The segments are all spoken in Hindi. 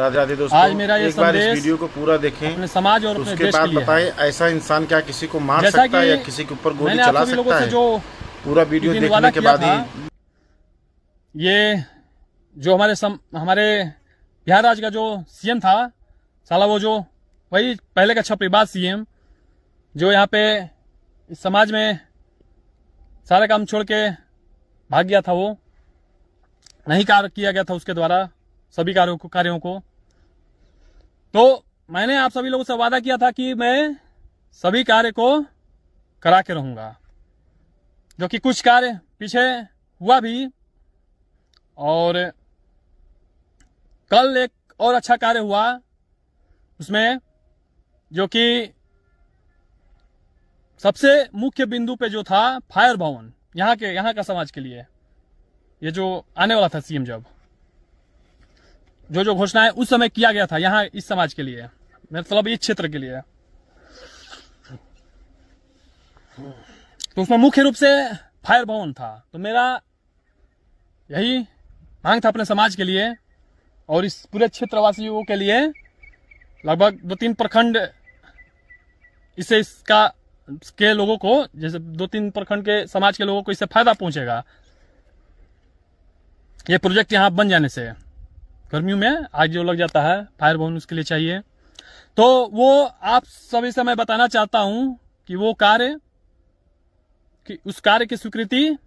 राधे राधे दोस्तों, आज मेरा ये एक बार इस संदेश वीडियो को पूरा देखें, अपने समाज और अपने उसके देश बाद के लिए बताएं ऐसा इंसान क्या किसी को मार जैसा सकता है कि या किसी के ऊपर गोली मैंने आप चला सभी लोगों सकता से है। जो पूरा वीडियो दिन वादा देखने के किया बाद था, ही ये जो हमारे बिहार राज्य का जो सीएम था, साला वो जो वही पहले का छपरीबाज सीएम जो यहाँ पे इस समाज में सारे काम छोड़ के भाग गया था, वो नहीं कार्य किया गया था उसके द्वारा सभी कार्यों को। तो मैंने आप सभी लोगों से वादा किया था कि मैं सभी कार्य को करा के रहूंगा, जो कि कुछ कार्य पीछे हुआ भी, और कल एक और अच्छा कार्य हुआ उसमें, जो कि सबसे मुख्य बिंदु पे जो था फायर भवन यहाँ का समाज के लिए, ये जो आने वाला था सीएम, जब जो घोषणाएं उस समय किया गया था यहाँ इस समाज के लिए, मतलब इस क्षेत्र के लिए, तो उसमें मुख्य रूप से फायर भवन था। तो मेरा यही मांग था अपने समाज के लिए और इस पूरे क्षेत्रवासियों के लिए, लगभग 2-3 प्रखंड इसका के लोगों को, जैसे 2-3 प्रखंड के समाज के लोगों को इससे फायदा पहुंचेगा ये प्रोजेक्ट यहाँ बन जाने से। गर्मियों में आग जो लग जाता है, फायर भवन उसके लिए चाहिए। तो वो आप सभी से मैं बताना चाहता हूं कि वो कार्य कि उस कार्य की स्वीकृति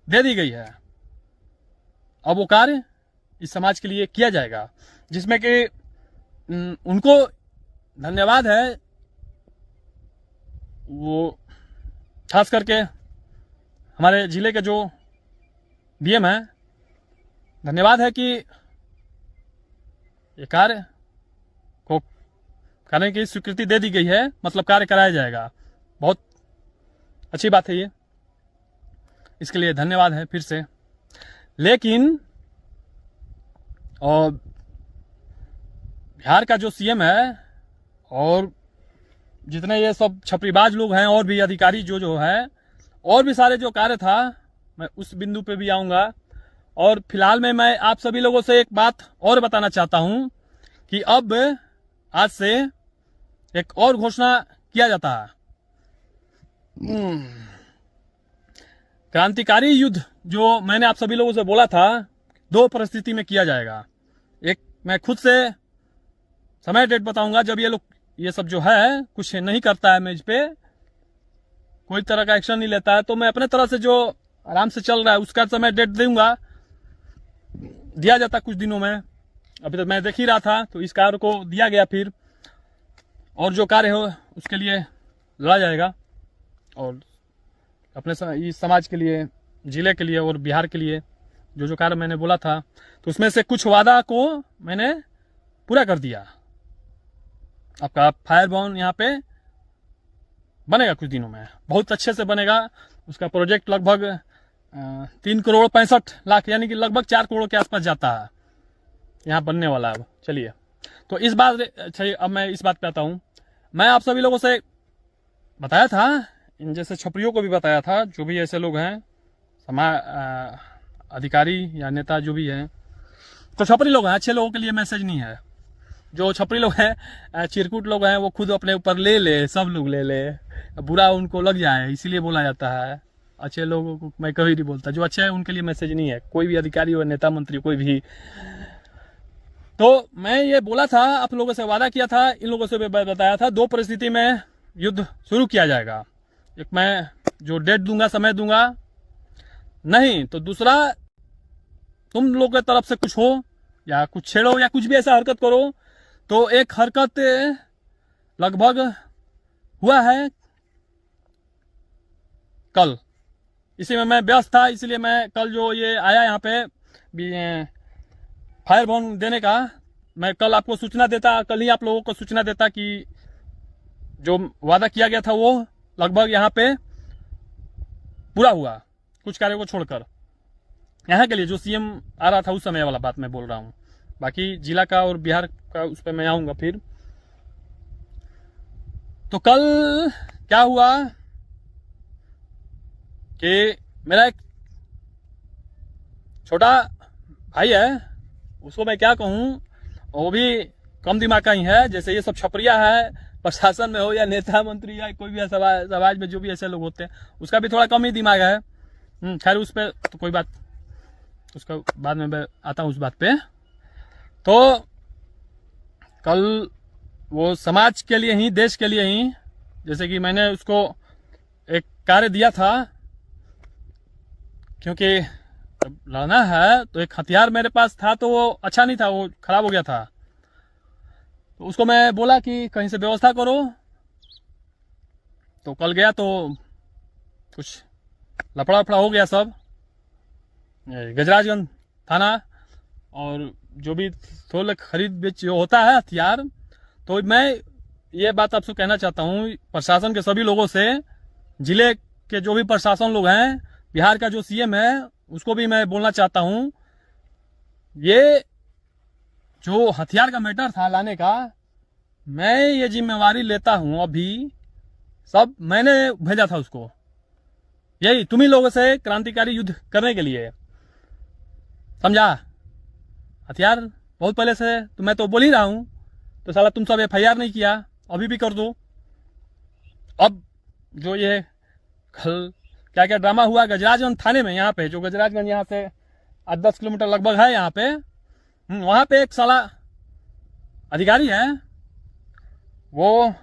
दे दी गई है। अब वो कार्य इस समाज के लिए किया जाएगा, जिसमें कि उनको धन्यवाद है, वो खास करके हमारे जिले के जो डीएम है, धन्यवाद है कि ये कार्य को करने की स्वीकृति दे दी गई है, मतलब कार्य कराया जाएगा। बहुत अच्छी बात है ये, इसके लिए धन्यवाद है फिर से। लेकिन और बिहार का जो सीएम है और जितने ये सब छपरीबाज लोग हैं और भी अधिकारी जो है, और भी सारे जो कार्य था, मैं उस बिंदु पे भी आऊंगा। और फिलहाल में मैं आप सभी लोगों से एक बात और बताना चाहता हूं कि अब आज से एक और घोषणा किया जाता है। क्रांतिकारी युद्ध जो मैंने आप सभी लोगों से बोला था, 2 परिस्थिति में किया जाएगा। एक मैं खुद से समय डेट बताऊंगा, जब ये सब जो है कुछ नहीं करता है, मैं इस पे कोई तरह का एक्शन नहीं लेता है, तो मैं अपने तरह से जो आराम से चल रहा है उसका समय डेट दूंगा, दिया जाता कुछ दिनों में। अभी तक मैं देख ही रहा था, तो इस कार्य को दिया गया फिर, और जो कार्य हो उसके लिए लड़ा जाएगा, और अपने इस समाज के लिए, जिले के लिए और बिहार के लिए जो कार्य मैंने बोला था, तो उसमें से कुछ वादा को मैंने पूरा कर दिया। आपका फायर भवन यहाँ पे बनेगा कुछ दिनों में, बहुत अच्छे से बनेगा। उसका प्रोजेक्ट लगभग 3,65,00,000 यानी कि लगभग 4 करोड़ के आसपास जाता है, यहाँ बनने वाला है। अब चलिए, तो इस बात, अच्छा अब मैं इस बात पे आता हूँ। मैं आप सभी लोगों से बताया था, इन जैसे छपरियों को भी बताया था, जो भी ऐसे लोग हैं अधिकारी या नेता जो भी हैं, तो छपरी लोग हैं, अच्छे लोगों के लिए मैसेज नहीं है। जो छपरी लोग हैं, चिरकुट लोग हैं, वो खुद अपने ऊपर ले सब लोग ले, बुरा उनको लग जाए, इसीलिए बोला जाता है। अच्छे लोगों को मैं कभी नहीं बोलता, जो अच्छे है उनके लिए मैसेज नहीं है, कोई भी अधिकारी हो, नेता मंत्री कोई भी। तो मैं ये बोला था, आप लोगों से वादा किया था, इन लोगों से भी बताया था, 2 परिस्थिति में युद्ध शुरू किया जाएगा। एक मैं जो डेट दूंगा, समय दूंगा, नहीं तो दूसरा तुम लोग की तरफ से कुछ हो या कुछ छेड़ो या कुछ भी ऐसा हरकत करो। तो एक हरकत लगभग हुआ है कल, इसी में मैं व्यस्त था, इसलिए मैं कल जो ये आया यहाँ पे फायर भवन देने का, मैं कल आपको सूचना देता, कल ही आप लोगों को सूचना देता कि जो वादा किया गया था वो लगभग यहाँ पे पूरा हुआ, कुछ कार्यों को छोड़कर। यहाँ के लिए जो सीएम आ रहा था उस समय वाला बात मैं बोल रहा हूँ, बाकी जिला का और बिहार का उस पर मैं आऊंगा फिर। तो कल क्या हुआ कि मेरा एक छोटा भाई है, उसको मैं क्या कहूँ, वो भी कम दिमाग का ही है। जैसे ये सब छपरिया है, प्रशासन में हो या नेता मंत्री या कोई भी समाज में जो भी ऐसे लोग होते हैं, उसका भी थोड़ा कम ही दिमाग है। खैर उस पर तो कोई बात, उसका बाद में मैं आता हूँ उस बात पे। तो कल वो समाज के लिए ही, देश के लिए ही, जैसे कि मैंने उसको एक कार्य दिया था, क्योंकि जब लड़ना है तो एक हथियार मेरे पास था तो वो अच्छा नहीं था, वो खराब हो गया था। तो उसको मैं बोला कि कहीं से व्यवस्था करो। तो कल गया तो कुछ लफड़ा वफड़ा हो गया सब, गजराजगंज थाना और जो भी थोड़ा खरीद बेच जो होता है हथियार। तो मैं ये बात आपसे कहना चाहता हूँ, प्रशासन के सभी लोगों से, जिले के जो भी प्रशासन लोग हैं, बिहार का जो सीएम है उसको भी मैं बोलना चाहता हूँ, ये जो हथियार का मैटर था लाने का, मैं ये जिम्मेवारी लेता हूँ। अभी सब मैंने भेजा था उसको, यही तुम ही लोगों से क्रांतिकारी युद्ध करने के लिए, समझा। हथियार बहुत पहले से तो मैं तो बोल ही रहा हूँ, तो साला तुम सब FIR नहीं किया, अभी भी कर दो। अब जो ये कल क्या क्या ड्रामा हुआ गजराजगंज थाने में, यहाँ पे जो गजराजगंज यहाँ से 8-10 किलोमीटर लगभग है, यहाँ पे वहाँ पे एक साला अधिकारी है, वो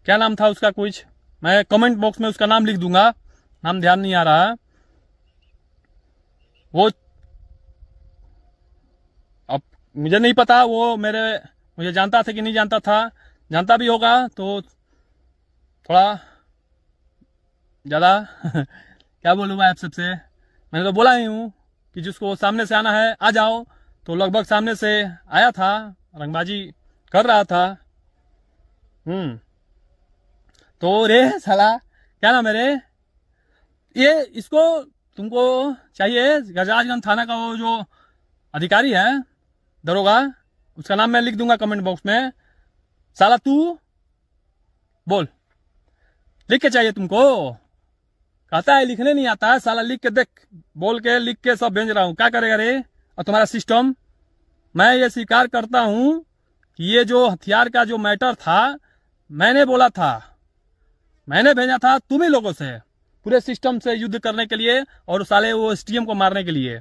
क्या नाम था उसका, कुछ मैं कमेंट बॉक्स में उसका नाम लिख दूंगा, नाम ध्यान नहीं आ रहा है। वो अब मुझे नहीं पता वो मुझे जानता था कि नहीं जानता था, जानता भी होगा तो थोड़ा ज़्यादा क्या बोलूँगा आप सबसे। मैंने तो बोला ही हूँ कि जिसको सामने से आना है आ जाओ, तो लगभग सामने से आया था, रंगबाजी कर रहा था। तो रे साला क्या नाम है रे, ये इसको तुमको चाहिए, गजराजगंज थाना का वो जो अधिकारी है, दरोगा, उसका नाम मैं लिख दूंगा कमेंट बॉक्स में। साला तू बोल, लिख के चाहिए तुमको, कहता है लिखने नहीं आता है, साला लिख के देख, बोल के लिख के सब भेज रहा हूँ, क्या करेगा रे। और तुम्हारा सिस्टम, मैं ये स्वीकार करता हूँ कि ये जो हथियार का जो मैटर था, मैंने बोला था, मैंने भेजा था तुम ही लोगों से पूरे सिस्टम से युद्ध करने के लिए और साले वो STM को मारने के लिए,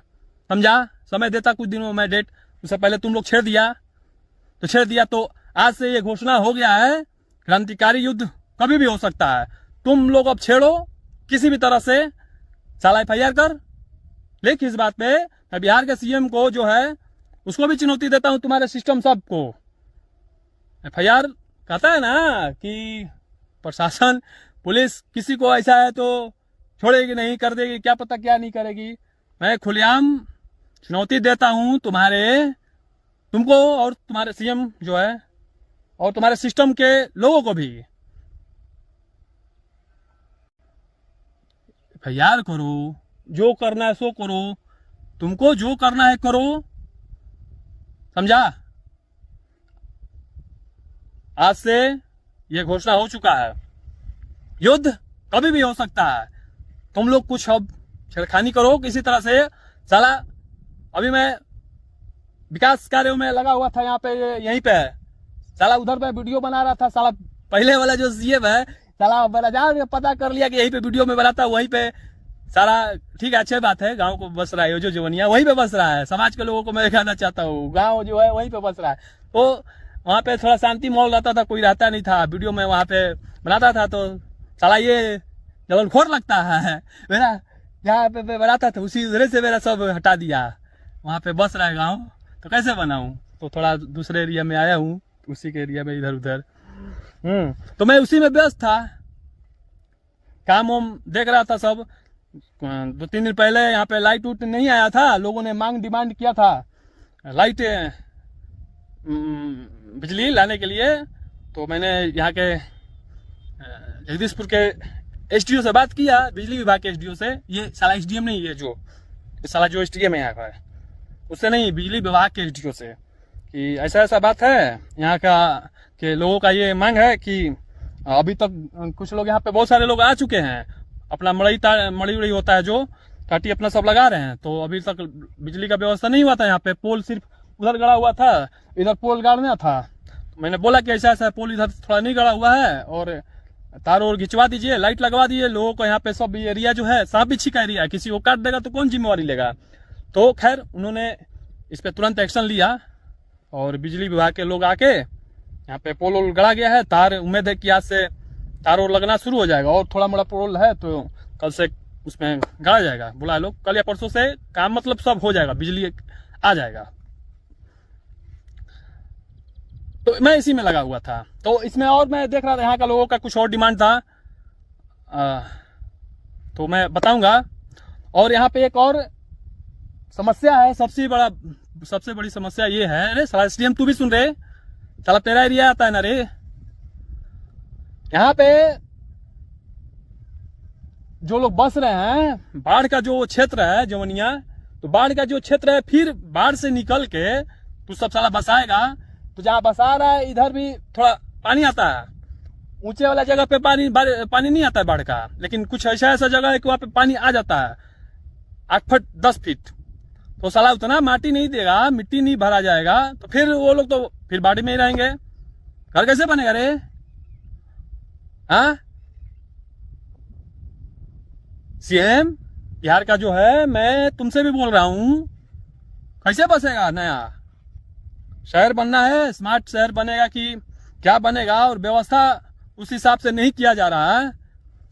समझा। समय देता कुछ दिनों में डेट, उससे पहले तुम लोग छेड़ दिया, तो आज से ये घोषणा हो गया है, क्रांतिकारी युद्ध कभी भी हो सकता है। तुम लोग अब छेड़ो किसी भी तरह से, साला FIR कर, लेकिन इस बात पे मैं बिहार के CM को जो है उसको भी चुनौती देता हूं, तुम्हारे सिस्टम सबको। FIR कहता है ना कि प्रशासन, पुलिस किसी को ऐसा है तो छोड़ेगी नहीं, कर देगी, क्या पता क्या नहीं करेगी। मैं खुलेआम चुनौती देता हूं तुमको और तुम्हारे CM जो है और तुम्हारे सिस्टम के लोगों को भी। FIR करो, जो करना है सो करो, तुमको जो करना है करो, समझा। आज से यह घोषणा हो चुका है, युद्ध कभी भी हो सकता है। तुम लोग कुछ अब छेड़खानी करो किसी तरह से, साला अभी मैं विकास कार्यों में लगा हुआ था, यहाँ पे यहीं पे साला उधर पे वीडियो बना रहा था, साला पहले वाला जो CM है साला बाजार पता कर लिया कि यहीं पे वीडियो में बनाता, वहीं पे सारा ठीक है, अच्छी बात है, गांव को बस रहा है, जो जवनिया वहीं पे बस रहा है, समाज के लोगों को मैं कहना चाहता हूँ, गांव जो है वहीं पे बस रहा है। तो वहाँ पे थोड़ा शांति माहौल रहता था, कोई रहता नहीं था, वीडियो में वहाँ पे बनाता था, तो साला ये जलनखोर लगता है मेरा, जहाँ पे बनाता था उसी उधर से मेरा सब हटा दिया, वहाँ पे बस रहा है गाँव, तो कैसे बनाऊँ। तो थोड़ा दूसरे एरिया में आया हूँ, उसी के एरिया में इधर उधर, तो मैं उसी में व्यस्त था, काम वाम देख रहा था सब। 2-3 दिन पहले यहाँ पे लाइट उट नहीं आया था, लोगों ने डिमांड किया था लाइट बिजली लाने के लिए, तो मैंने यहाँ के जगदीशपुर के SDO से बात किया, बिजली विभाग के SDO से, ये साला SDM नहीं है, जो साला जो SDM यहाँ का है उससे नहीं, बिजली विभाग के SDO से, कि ऐसा बात है यहाँ का के लोगों का ये मांग है कि अभी तक कुछ लोग यहाँ पे बहुत सारे लोग आ चुके हैं, अपना मड़ई उड़ई होता है जो, काटी अपना सब लगा रहे हैं। तो अभी तक बिजली का व्यवस्था नहीं हुआ था यहाँ पे, पोल सिर्फ उधर गड़ा हुआ था, इधर पोल गाड़ना था। तो मैंने बोला कि ऐसा ऐसा पोल इधर थोड़ा नहीं गड़ा हुआ है और तार और खिंचवा दीजिए, लाइट लगवा दीजिए। लोगों को यहाँ पे सब एरिया जो है सांप बिच्छी का एरिया है, किसी को काट देगा तो कौन जिम्मेवारी लेगा। तो खैर उन्होंने इस पे तुरंत एक्शन लिया और बिजली विभाग के लोग आके यहाँ पे पोल वोल गड़ा गया है। तार उम्मीद है कि आज से तार और लगना शुरू हो जाएगा और थोड़ा मोड़ा पोल है तो कल से उसमें गड़ा जाएगा। बोला लोग कल या परसों से काम मतलब सब हो जाएगा, बिजली आ जाएगा। तो मैं इसी में लगा हुआ था। तो इसमें और मैं देख रहा था यहाँ का लोगों का कुछ और डिमांड था, तो मैं बताऊंगा। और यहाँ पे एक और समस्या है, सबसे बड़ी समस्या ये है, अरे साला एसडीएम तू भी सुन रहे, साला तेरा एरिया आता है ना रे। यहाँ पे जो लोग बस रहे हैं, बाढ़ का जो क्षेत्र है जवनिया, तो बाढ़ का जो क्षेत्र है, फिर बाढ़ से निकल के तू सब साला बसाएगा। तो जहाँ बसा रहा है इधर भी थोड़ा पानी आता है, ऊंचे वाला जगह पे पानी नहीं आता है बाढ़ का, लेकिन कुछ ऐसा जगह है कि वहां पे पानी आ जाता है 8 फुट 10 फीट। तो साला उतना माटी नहीं देगा, मिट्टी नहीं भरा जाएगा, तो फिर वो लोग तो फिर बाढ़ में ही रहेंगे। घर कैसे बनेगा रे? हाँ, सीएम बिहार का जो है, मैं तुमसे भी बोल रहा हूं, कैसे बसेगा? नया शहर बनना है, स्मार्ट शहर बनेगा कि क्या बनेगा? और व्यवस्था उस हिसाब से नहीं किया जा रहा है।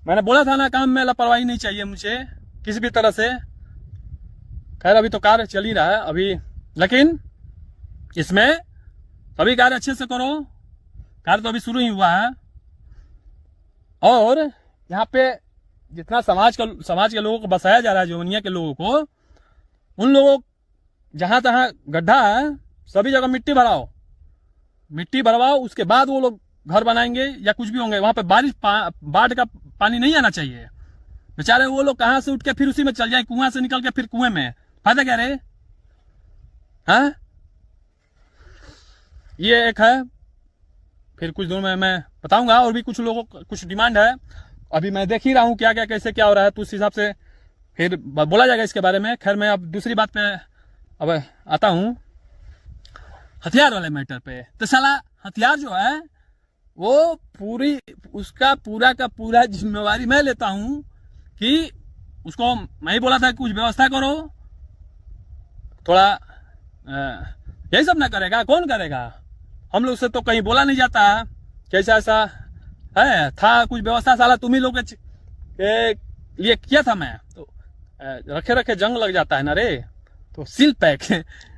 मैंने बोला था ना, काम में लापरवाही नहीं चाहिए मुझे किसी भी तरह से। खैर अभी तो कार्य चल ही रहा है अभी, लेकिन इसमें सभी कार्य अच्छे से करो। कार्य तो अभी शुरू ही हुआ है। और यहाँ पे जितना समाज के लोगों को बसाया जा रहा है, जवनिया के लोगों को, उन लोगों जहां तहां गड्ढा है सभी जगह मिट्टी भरवाओ, उसके बाद वो लोग घर बनाएंगे या कुछ भी होंगे। वहां पे बाढ़ का पानी नहीं आना चाहिए। बेचारे वो लोग कहां से उठ के फिर उसी में चल जाए, कुआं से निकल के फिर कुएं में, फायदा क्या रे? हाँ, ये एक है। फिर कुछ दिनों में मैं बताऊंगा। और भी कुछ लोगों को कुछ डिमांड है, अभी मैं देख ही रहा हूं क्या क्या कैसे क्या हो रहा है, तो उस हिसाब से फिर बोला जाएगा इसके बारे में। खैर मैं अब दूसरी बात पे अब आता हूं, हथियार वाले मैटर पे। तो साला हथियार जो है वो उसका पूरा का पूरा जिम्मेवारी मैं लेता हूं कि उसको मैं ही बोला था कि कुछ व्यवस्था करो, थोड़ा यही सब ना करेगा, कौन करेगा? हम लोग से तो कहीं बोला नहीं जाता कैसा ऐसा है था कुछ व्यवस्था। साला तुम ही लोग के लिए किया था मैं, तो रखे रखे जंग लग जाता है ना रे। तो सील पैक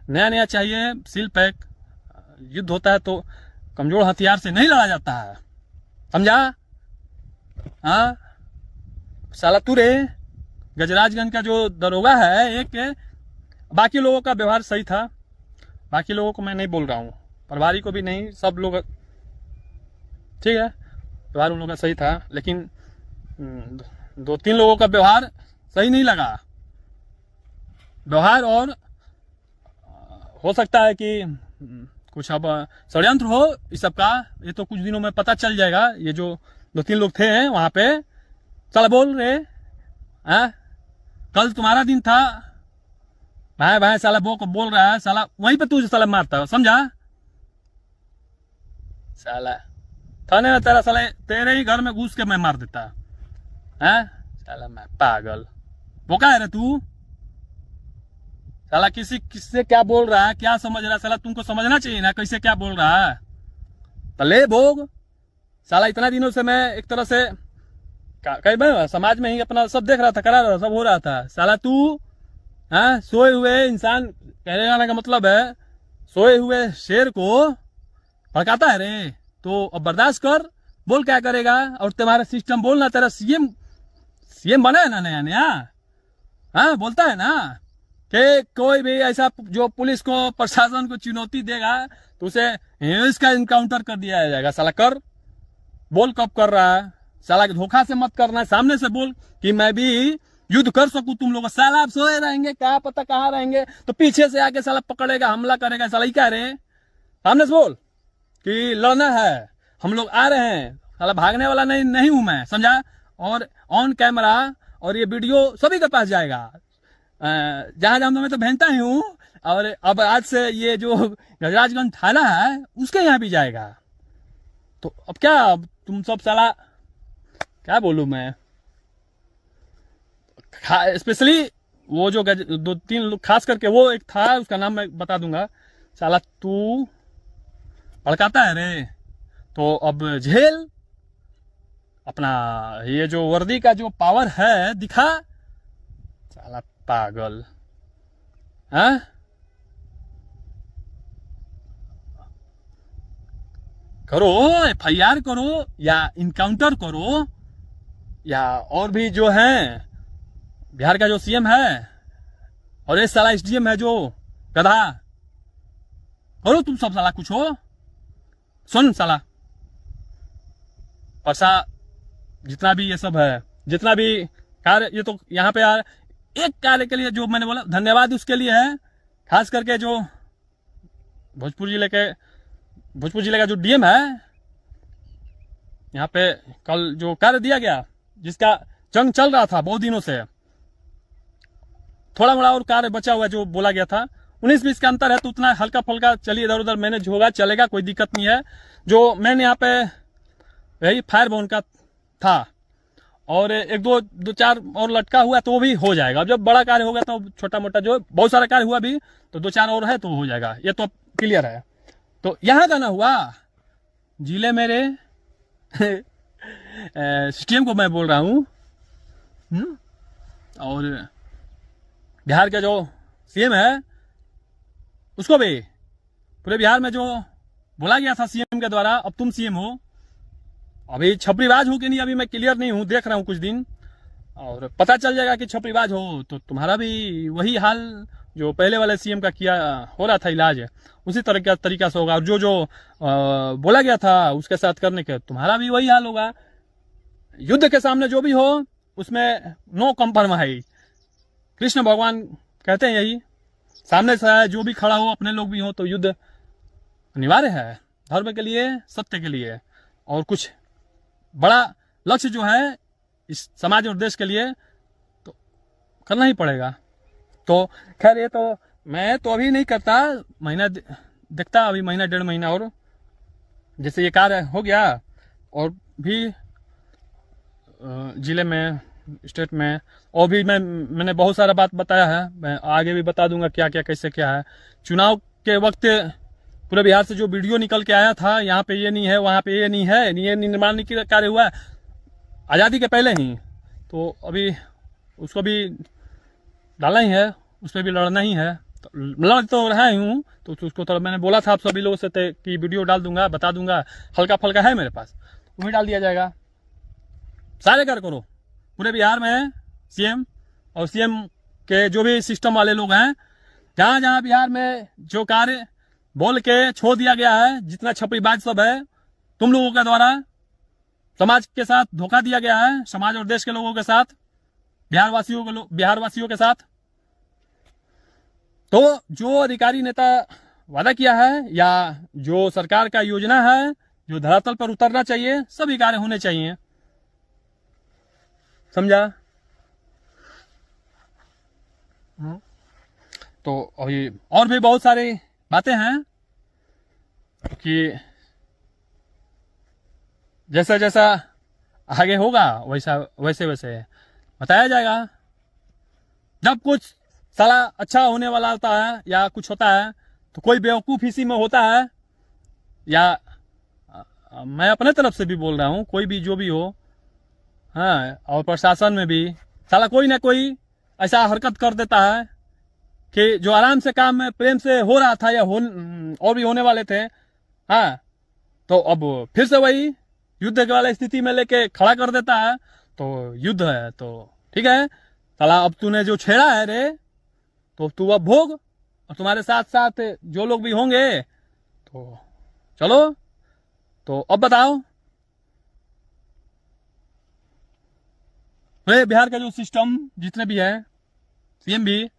नया चाहिए, सील पैक। युद्ध होता है तो कमजोर हथियार से नहीं लड़ा जाता है, समझा? हाँ, साला तू रे गजराजगंज का जो दरोगा है एक, बाकी लोगों का व्यवहार सही था, बाकी लोगों को मैं नहीं बोल रहा हूँ, प्रभारी को भी नहीं, सब लोग ठीक है, व्यवहार उन लोगों का सही था। लेकिन 2-3 लोगों का व्यवहार सही नहीं लगा व्यवहार। और हो सकता है कि कुछ अब षड्यंत्र हो इस सब का, ये तो कुछ दिनों में पता चल जाएगा। ये जो 2-3 लोग थे वहां पे, चल बोल रहे हैं कल तुम्हारा दिन था, भाई साला वो को बोल रहा है, साला वहीं पे तू साला मारता है, समझा? साला थाने में तेरा साला तेरे ही घर में घुस के मैं मार देता है साला। मैं पागल, वो क्या है रे तू? साला किससे क्या बोल रहा है, क्या समझ रहा है? साला तुमको समझना चाहिए ना कैसे क्या बोल रहा है। तो ले भोग साला। इतना दिनों से मैं एक तरह से कई समाज में ही अपना सब देख रहा था, करा रहा था, सब हो रहा था। साला तू सोए हुए इंसान, कहने जाने का मतलब है सोए हुए शेर को भड़काता है रे। तो अब बर्दाश्त कर, बोल क्या करेगा? और तुम्हारा सिस्टम बोलना, तेरा सीएम बना है ना नया, बोलता है ना कि कोई भी ऐसा जो पुलिस को प्रशासन को चुनौती देगा तो उसे इसका इनकाउंटर कर दिया जाएगा। साला कर, बोल कब कर रहा है? साला धोखा से मत करना, सामने से बोल कि मैं भी युद्ध कर सकूं तुम लोग। साला आप सोए रहेंगे, क्या पता कहाँ रहेंगे, तो पीछे से आके साला पकड़ेगा, हमला करेगा। साला ही क्या रे? सामने से बोल कि लड़ना है, हम लोग आ रहे हैं। साला भागने वाला नहीं हूं मैं, समझा? और ऑन कैमरा और ये वीडियो सभी के पास जाएगा, जहां जहां मैं तो पहनता ही हूँ, और अब आज से ये जो गजराजगंज थाना है उसके यहाँ भी जाएगा। तो अब क्या, अब तुम सब साला क्या बोलूं मैं, स्पेशली वो जो 2-3 लोग, खास करके वो एक था, उसका नाम मैं बता दूंगा। साला तू भड़काता है रे, तो अब झेल अपना ये जो वर्दी का जो पावर है दिखा। साला पागल, हाँ? करो, FIR करो या इनकाउंटर करो, या और भी जो है बिहार का जो CM है और ये साला SDM है जो गधा, करो तुम सब साला कुछ हो। सुन साला परसा, जितना भी ये सब है, जितना भी कार्य, ये तो यहाँ पे यार एक कार्य के लिए जो मैंने बोला धन्यवाद उसके लिए है, खास करके जो भोजपुर जिले का जो DM है, यहाँ पे कल जो कार्य दिया गया, जिसका जंग चल रहा था बहुत दिनों से, थोड़ा मोड़ा और कार्य बचा हुआ जो बोला गया था, 19-20 का अंतर है, तो उतना हल्का फुल्का चलिए इधर उधर मैनेज होगा, चलेगा, कोई दिक्कत नहीं है। जो मैंने यहाँ पे यही फायर बोन का था, और एक दो चार और लटका हुआ तो वो भी हो जाएगा। अब जब बड़ा कार्य होगा तो छोटा मोटा जो बहुत सारा कार्य हुआ भी तो 2-4 और है तो हो जाएगा, ये तो क्लियर है। तो यहाँ का ना हुआ जिले मेरे SDM को मैं बोल रहा हूँ, और बिहार का जो CM है उसको भी, पूरे बिहार में जो बोला गया था CM के द्वारा, अब तुम CM हो। अभी छपरीबाज हो कि नहीं अभी मैं क्लियर नहीं हूँ, देख रहा हूँ कुछ दिन, और पता चल जाएगा कि छपरीबाज हो तो तुम्हारा भी वही हाल जो पहले वाले CM का किया हो रहा था इलाज, उसी तरह का तरीका से होगा। और जो बोला गया था उसके साथ करने के, तुम्हारा भी वही हाल होगा। युद्ध के सामने जो भी हो उसमें नो कॉम्प्रोमाइज, कृष्ण भगवान कहते हैं यही, सामने से है जो भी खड़ा हो, अपने लोग भी हो, तो युद्ध अनिवार्य है धर्म के लिए, सत्य के लिए, और कुछ बड़ा लक्ष्य जो है इस समाज और देश के लिए तो करना ही पड़ेगा। तो खैर ये तो मैं तो अभी नहीं करता, महीना देखता, अभी महीना 1.5 महीना और, जैसे ये कार्य हो गया और भी जिले में, स्टेट में, और भी मैंने बहुत सारा बात बताया है, मैं आगे भी बता दूंगा क्या क्या कैसे क्या है। चुनाव के वक्त पूरे बिहार से जो वीडियो निकल के आया था, यहाँ पे ये नहीं है, वहाँ पे ये नहीं है, ये निर्माण कार्य हुआ है आज़ादी के पहले ही, तो अभी उसको भी डालना ही है, उस पर भी लड़ना ही है। तो लड़ तो रहा ही हूँ, तो उसको थोड़ा मैंने बोला था आप सभी लोगों से कि वीडियो डाल दूंगा, बता दूंगा, हल्का फल्का है मेरे पास, वही डाल दिया जाएगा। सारे कार्य करो पूरे बिहार में, CM और CM के जो भी सिस्टम वाले लोग हैं, जहाँ जहाँ बिहार में जो कार्य बोल के छोड़ दिया गया है, जितना छपरीबाज सब है तुम लोगों के द्वारा, समाज के साथ धोखा दिया गया है, समाज और देश के लोगों के साथ, बिहार वासियों के साथ, तो जो अधिकारी नेता वादा किया है या जो सरकार का योजना है जो धरातल पर उतरना चाहिए, सभी कार्य होने चाहिए, समझा? तो अभी और भी बहुत सारी बातें हैं कि जैसा जैसा आगे होगा वैसे वैसे बताया जाएगा। जब कुछ साला अच्छा होने वाला होता है या कुछ होता है तो कोई बेवकूफ इसी में होता है, या मैं अपने तरफ से भी बोल रहा हूँ, कोई भी जो भी हो, हाँ, और प्रशासन में भी साला कोई ना कोई ऐसा हरकत कर देता है कि जो आराम से काम में प्रेम से हो रहा था या और भी होने वाले थे, हाँ, तो अब फिर से वही युद्ध के वाले स्थिति में लेके खड़ा कर देता है। तो युद्ध है तो ठीक है साला, अब तूने जो छेड़ा है रे तो तू अब भोग, और तुम्हारे साथ साथ जो लोग भी होंगे तो चलो। तो अब बताओ पूरे बिहार का जो सिस्टम जितने भी है, CM भी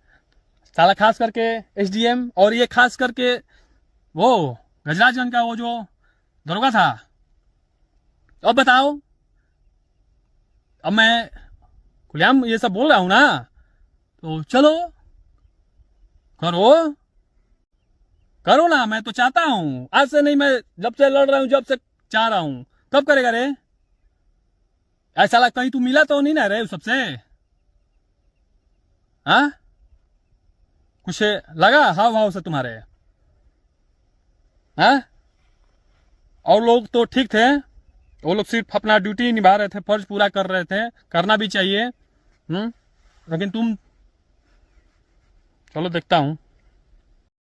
साला, खास करके SDM, और ये खास करके वो गजराजगंज का वो जो दरोगा था, अब बताओ, अब मैं खुलेआम ये सब बोल रहा हूं ना, तो चलो करो करो ना, मैं तो चाहता हूं, आज से नहीं, मैं जब से लड़ रहा हूं, जब से चाह रहा हूं। कब करेगा रे? ऐसा कहीं तू मिला तो नहीं ना रे उस सबसे? हाँ, कुछ लगा हाव भाव से तुम्हारे? हाँ, और लोग तो ठीक थे, वो लोग सिर्फ अपना ड्यूटी निभा रहे थे, फर्ज पूरा कर रहे थे, करना भी चाहिए। लेकिन तुम, चलो देखता हूं।